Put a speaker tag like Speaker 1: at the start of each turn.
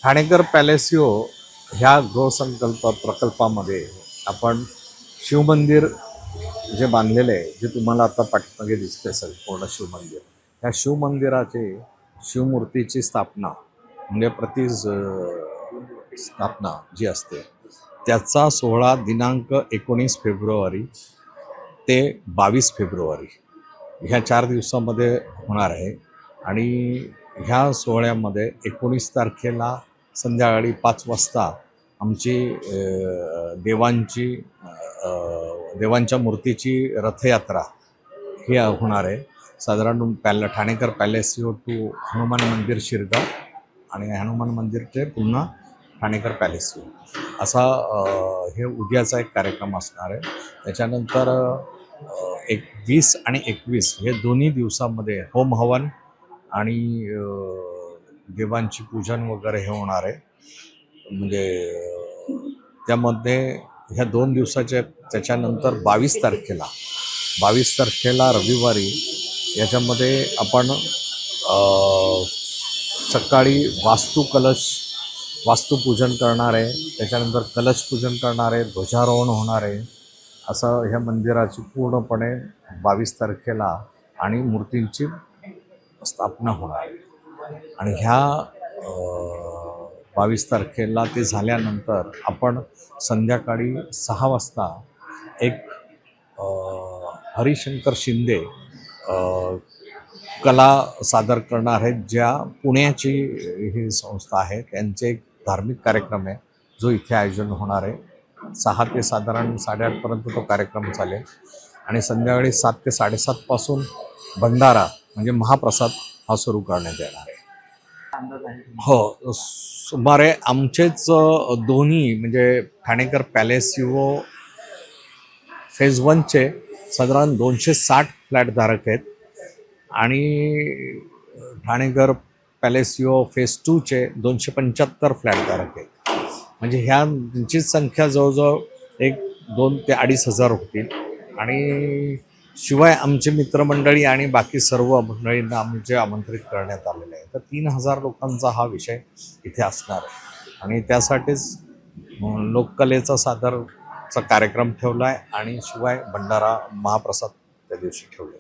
Speaker 1: ठाणेकर पॅलेसिओ ह्या गृहसंकल्प प्रकल्पामध्ये आपण शिवमंदिर जे बांधलेले आहे, जे तुम्हाला आता पाठीमागे दिसते असेल पूर्ण शिवमंदिर, त्या शिवमंदिराचे शिवमूर्तीची स्थापना म्हणजे स्थापना जी असते त्याचा सोहळा दिनांक 19 फेब्रुवारी ते 22 फेब्रुवारी ह्या 4 दिवसामध्ये होणार आहे. आणि ह्या सोहळ्यामध्ये 19 तारखेला संध्याकाळी 5 वाजता आमची देवांच्या मूर्तीची रथयात्रा ही होणार आहे. साधारण ठाणेकर पॅलेसिओ टू हनुमान मंदिर शिरगाव आणि हनुमान मंदिर ते पुन्हा ठाणेकर पॅलेसिओ असा हे उद्याचा एक कार्यक्रम असणार आहे. त्याच्यानंतर 20 आणि 21 हे दोन्ही दिवसामध्ये होम हवन आणि देवांची पूजन वगैरे हे होणार आहे. म्हणजे त्यामध्ये ह्या 2 दिवसाच्या त्याच्यानंतर 22 तारखेला रविवारी याच्यामध्ये आपण सकाळी वास्तुपूजन करणार आहे. त्याच्यानंतर कलश पूजन करणार आहे, ध्वजारोहण होणार आहे. असं ह्या मंदिराची पूर्णपणे 22 तारखेला आणि मूर्तींची स्थापना होणार आहे. आणि ह्या 22 तारखेला ते झाल्यानंतर आपण संध्याकाळी 6 वाजता एक हरिशंकर शिंदे कला सादर करणार आहेत, ज्या पुण्याची ही संस्था आहे. त्यांचे एक धार्मिक कार्यक्रम आहे जो इथे आयोजन होणार आहे. 6 ते साधारण 8:30पर्यंत तो कार्यक्रम चालेल आणि संध्याकाळी 7 ते 7:30 पासून भंडारा म्हणजे महाप्रसाद हा सुरू करण्यात येणार आहे. हो, सुमारे आमचेच दोन्ही म्हणजे ठाणेकर पॅलेसिओ फेज 1चे साधारण 260 फ्लॅट धारक आहेत आणि ठाणेकर पॅलेसिओ फेज 2चे 275 फ्लॅट धारक आहेत. म्हणजे ह्यांची संख्या जवळजवळ 2 ते 2.5 हजार होतील. आणि शिवाय आमचे मित्रमंडळी आणि बाकी सर्व मंडळींना आमचे आमंत्रित करण्यात आलेले आहे. तर 3,000 लोकांचा हा विषय इथे असणार आहे आणि त्यासाठीच लोककलेचा सादरचा कार्यक्रम ठेवला आहे आणि शिवाय भंडारा महाप्रसाद त्या दिवशी ठेवले.